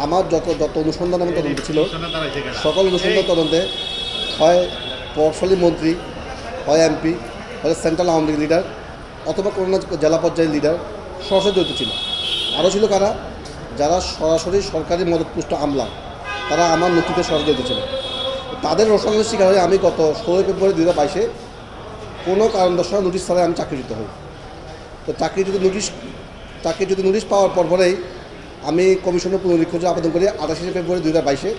আমার যত যত অনুসন্ধান এবং তদন্ত ছিল সকল অনুসন্ধান তদন্তে হয় প্রভাবশালী মন্ত্রী, হয় এমপি, হয় সেন্ট্রাল আওয়ামী লীগ লিডার অথবা কোনো না জেলা পর্যায়ের লিডার সরাসরি জড়িত ছিল। আরও ছিল কারা, যারা সরাসরি সরকারি মদতপুষ্ট আমলা, তারা আমার নথিতে সরাসরি জড়িত ছিল। তাদের রোষানলের শিকার হয়ে আমি গত 16 ফেব্রুয়ারি 2022-এ কোনো কারণ দর্শানো নোটিশ ছাড়াই আমি চাকরিচ্যুত হই। তো চাকরিচ্যুত নোটিশ পাওয়ার পরেই আমি কমিশনের পুনরীক্ষণের আবেদন করি 28 ফেব্রুয়ারি 2022-এ।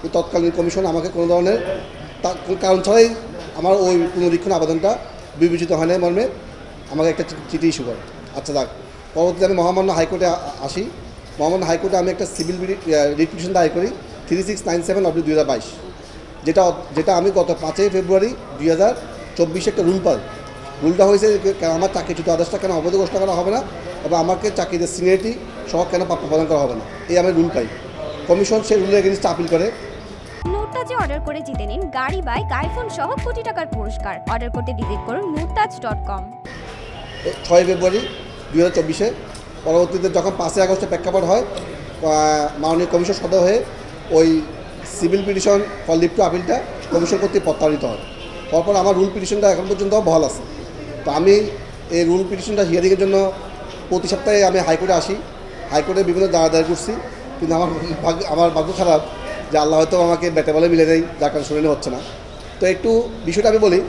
এই তৎকালীন কমিশন আমাকে কোনো ধরনের কারণ ছাড়াই আমার ওই পুনরীক্ষণ আবেদনটা বিবেচিত হয় না মর্মে আমাকে একটা চিঠি ইস্যু করে। আচ্ছা যাক, পরবর্তীতে আমি মহামান্য হাইকোর্টে আসি। মহামান্য হাইকোর্টে আমি একটা সিভিল রিট পিটিশন দায়ের করি 3697/2022, যেটা আমি গত 5 ফেব্রুয়ারি 2024 একটা রুল পাই। রুলটা হয়েছে আমার চাকরিচ্যুত আদেশটা কেন অবৈধ ঘোষণা করা হবে না এবং আমাকে চাকরিতে সিনিয়রিটি সহ কেন প্রাপ্য প্রদান করা হবে না, এই আমি রুল পাই। কমিশন সেই রুলের এগেইনস্টে আপিল করে। মুরতাজে অর্ডার করে জিতে নিন গাড়ি, বাইক, আইফোন সহ কোটি টাকার পুরস্কার। অর্ডার করতে ভিজিট করুন murtaj.com। 6 ফেব্রুয়ারি 2024-এ পরবর্তীতে যখন 5 আগস্টে প্রেক্ষাপট হয়, মাননীয় কমিশন সদস্য হয়ে ওই civil petition for leave to আপিলটা কমিশন কর্তৃক প্রত্যাহারিত হয়। তারপর আমার রুল পিটিশনটা এখন পর্যন্ত বহাল আছে। তো আমি এই রুল পিটিশনটা হিয়ারিংয়ের জন্য প্রতি সপ্তাহে আমি হাইকোর্টে আসি। হাইকোর্টে বিভিন্ন দায়ের করছি, কিন্তু আমার ভাগ্য খারাপ যে আল্লাহ হয়তো আমাকে বেটে বলে মিলে দেয়, যার কারণে শুনানি হচ্ছে না। তো একটু বিষয়টা আমি বলি।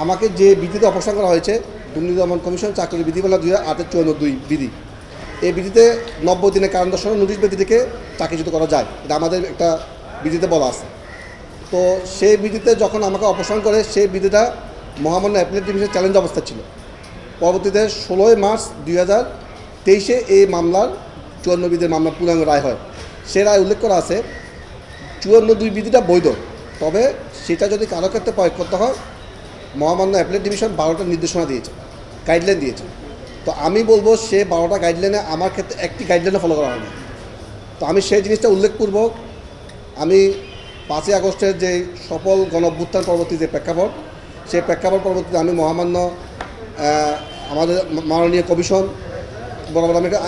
আমাকে যে বিধিতে অপসারণ করা হয়েছে, দুর্নীতি দমন কমিশন চাকরি বিধিমালা 2008-54 বিধি, এই বিধিতে 90 দিনের কারণ দর্শানোর নোটিশ ব্যক্তি থেকে চাকরিচ্যুত করা যায়, এটা আমাদের একটা বিধিতে বলা আছে। তো সেই বিধিতে যখন আমাকে অপসারণ করে, সেই বিধিটা মহামান্য অ্যাপিলেট ডিভিশনের চ্যালেঞ্জ অবস্থা ছিল। পরবর্তীতে 16 মার্চ 2023-এ এই মামলার 54 বিধির মামলা পূর্ণাঙ্গ রায় হয়। সে রায় উল্লেখ করা আছে 54 বিধিটা বৈধ, তবে সেটা যদি কারো ক্ষেত্রে প্রয়োগ করতে হয়, মহামান্য অ্যাপিলেট ডিভিশন 12টা নির্দেশনা দিয়েছে, গাইডলাইন দিয়েছে। তো আমি বলবো সে 12টা গাইডলাইনে আমার ক্ষেত্রে একটি গাইডলাইনে ফলো করা হয়নি। তো আমি সেই জিনিসটা উল্লেখপূর্বক আমি 5 আগস্টের যে সফল গণ অভ্যুত্থান পরবর্তী যে প্রেক্ষাপট, সেই প্রেক্ষাপট পরবর্তীতে আমি মহামান্য আমাদের মাননীয় কমিশন বরাবর আমি একটা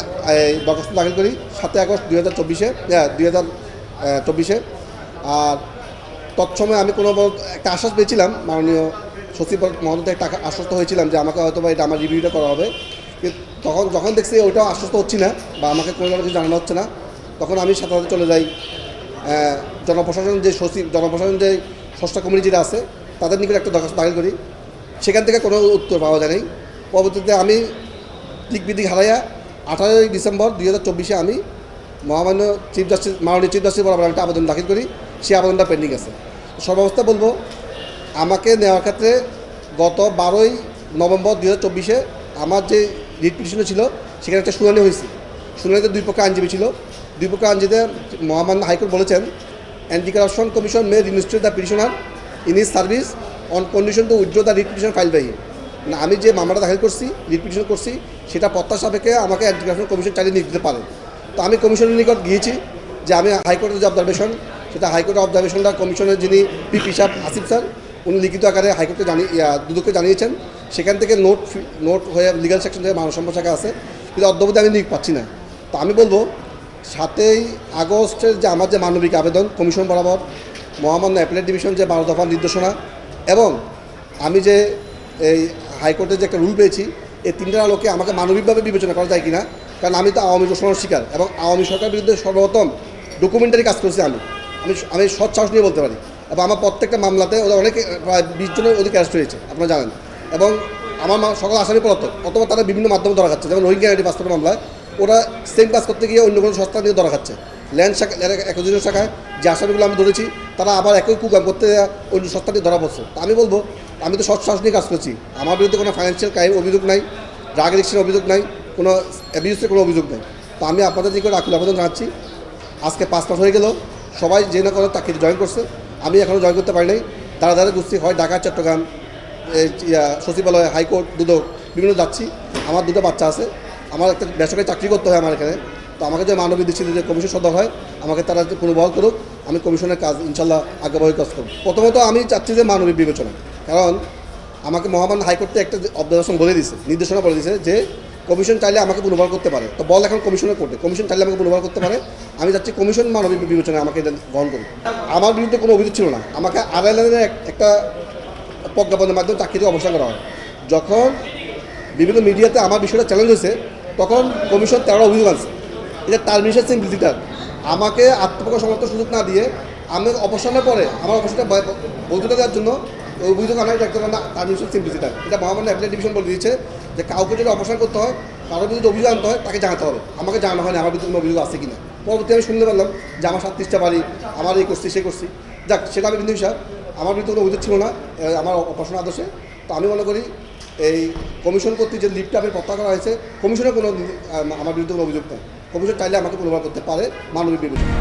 দরখাস্ত দাখিল করি 7 আগস্ট 2024-এ। আর তৎসময়ে আমি কোনো একটা আশ্বাস পেয়েছিলাম, মাননীয় সচিব মহোদয় একটা আশ্বস্ত হয়েছিলাম যে আমাকে হয়তো বা এটা আমার রিভিউটা করা হবে। কিন্তু যখন দেখছি ওইটাও আশ্বস্ত হচ্ছি না বা আমাকে কোনো কিছু জানানো হচ্ছে না, তখন আমি সাথে সাথে চলে যাই জনপ্রশাসন যে ষষ্ঠ কমিটি যেটা আছে তাদের নিকট একটা দরখাস্ত দাখিল করি। সেখান থেকে কোনো উত্তর পাওয়া যায় নাই। পরবর্তীতে আমি দিক হারাইয়া 18 ডিসেম্বর 2024-এ আমি মাননীয় চিফ জাস্টিস বরাবর একটা আবেদন দাখিল করি। সেই আবেদনটা পেন্ডিং আছে। সর্বাবস্থা বলবো, আমাকে নেওয়ার ক্ষেত্রে গত 12 নভেম্বর 2024-এ আমার যে রিট পিটিশন ছিল সেখানে একটা শুনানি হয়েছে। শুনানিতে 2 পক্ষের আইনজীবী ছিল। 2 পক্ষের আইনজীবীতে মহামান্য হাইকোর্ট বলেছেন anti corruption commission may reinstate the petitioner in his service on condition to withdraw the writ petition file by him. না, আমি যে মামলাটা দাখিল করছি, রিট পিটিশন করছি, সেটা প্রত্যাশা সাপেক্ষে আমাকে অ্যান্টি কারাপশন কমিশন চালিয়ে নিতে পারে। তো আমি কমিশনের নিকট গিয়েছি যে আমি হাইকোর্টের যে অবজারভেশন, সেটা হাইকোর্টের অবজারভেশনটা কমিশনের যিনি পিপি সাহেব আসিফ স্যার, উনি লিখিত আকারে হাইকোর্টকে দুদককে জানিয়েছেন। সেখান থেকে নোট হয়ে লিগাল সেকশন থেকে মানব সম্পদ শাখা আছে, কিন্তু অদ্যবধি আমি নিয়োগ পাচ্ছি না। তো আমি বলবো 7 আগস্টের যে আমার যে মানবিক আবেদন কমিশন বরাবর, মহামান্য অ্যাপিলেট ডিভিশন যে 12 দফার নির্দেশনা এবং আমি যে এই হাইকোর্টের যে একটা রুল পেয়েছি, এই 3টার আলোকে আমাকে মানবিকভাবে বিবেচনা করা যায় কিনা। কারণ আমি তো আওয়ামী শোষণের শিকার এবং আওয়ামী সরকারের বিরুদ্ধে সর্বপ্রথম ডকুমেন্টারি কাজ করছি। আমি সৎ সাহস নিয়ে বলতে পারি। এবং আমার প্রত্যেকটা মামলাতে ওরা অনেক প্রায় 20 জনের অধিক অ্যারেস্ট হয়েছে, আপনারা জানেন। এবং আমার সকল আসামি পলাতক, অথবা তারা বিভিন্ন মাধ্যমে ধরা খাচ্ছে। যেমন রোহিঙ্গা আইডি পাসপোর্টের মামলায় ওরা সেম কাজ করতে গিয়ে অন্য কোনো সংস্থা নিয়ে ধরা খাচ্ছে। ল্যান্ড শাখা একজনের শাখায় যে আসামিগুলো আমি ধরেছি, তারা আবার একই কুকাম করতে অন্য সংস্থা নিয়ে ধরা পড়ছে। তা আমি বলবো, আমি তো সৎ সাহস নিয়ে কাজ করছি। আমার বিরুদ্ধে কোনো ফাইন্যান্সিয়াল ক্রাইম অভিযোগ নাই, ড্রাগ এডিকশনের অভিযোগ নাই, কোনো অ্যাবিউসের কোনো অভিযোগ নাই। তো আমি আপনাদের নিকট আকুল আবেদন জানাচ্ছি। আজকে 5 মাস হয়ে গেল, সবাই যে না করে তাকে জয়েন করছে, আমি এখনও জয়েন করতে পারি নাই। দ্বারা ঘুরছি, হয় ঢাকা, চট্টগ্রাম, সচিবালয়, হাইকোর্ট, দুদক বিভিন্ন যাচ্ছি। আমার 2টা বাচ্চা আছে, আমার একটা বেসরকারি চাকরি করতে হয় আমার এখানে। তো আমাকে যে মানবিক দৃষ্টিতে যে কমিশন সদস্য হয়, আমাকে তারা পুনর্বহাল করুক। আমি কমিশনের কাজ ইনশাল্লাহ আগ্রহী কাজ করব। প্রথমত আমি চাচ্ছি যে মানবিক বিবেচনা, কারণ আমাকে মহামান্য হাইকোর্টে একটা অবজারভেশন বলে দিয়েছে, নির্দেশনা বলে দিয়েছে যে কমিশন চাইলে আমাকে পুনর্বার করতে পারে, তো বল এখন কমিশনের কোর্টে, কমিশন চাইলে আমাকে পুনর্বার করতে পারে। আমি চাচ্ছি কমিশন মানবিক বিবেচনায় আমাকে এটা গ্রহণ করুক। আমার বিরুদ্ধে কোনো অভিযোগ ছিল না, আমাকে আড়াইলাইনের একটা প্রজ্ঞাপনের মাধ্যমে চাকরি থেকে অবসর করা হয়। যখন বিভিন্ন মিডিয়াতে আমার বিষয়টা চ্যালেঞ্জ হয়েছে, তখন কমিশন 13 অভিযোগ আনছে। এটা টার্মিনেশন সিম্পলিসিটার, আমাকে আত্মপ্রকাশ সমর্থন সুযোগ না দিয়ে আমি অবসরের পরে আমার অবসরটা বৈধতা দেওয়ার জন্য ওই অভিযোগ আনাই রাখতে পারে না টার্মিনেশন সিম্পলিসিটার। এটা মহামান্য অ্যাপিলেট ডিভিশন বলে দিয়েছে যে কাউকে যদি অবসর করতে হয়, কারোর বিরুদ্ধে অভিযোগ আনতে হয়, তাকে জানাতে হবে। আমাকে জানানো হয়নি আমার বিরুদ্ধে কোনো অভিযোগ আছে কিনা। পরবর্তী আমি শুনতে পারলাম যে আমার 37টা বাড়ি, আমার এই করছি সে করছি। যাক, সেটা আমি কিন্তু বিষয়, আমার বিরুদ্ধে কোনো অভিযোগ ছিল না আমার অপারেশন আদর্শে। তো আমি মনে করি এই কমিশন কর্তৃক যে লিফটটা আমি প্রত্যাহার করা হয়েছে, কমিশনের কোনো আমার বিরুদ্ধে কোনো অভিযোগ নেই। কমিশন চাইলে আমাকে পুনর্বার করতে পারে মানবিক বিবেচনা।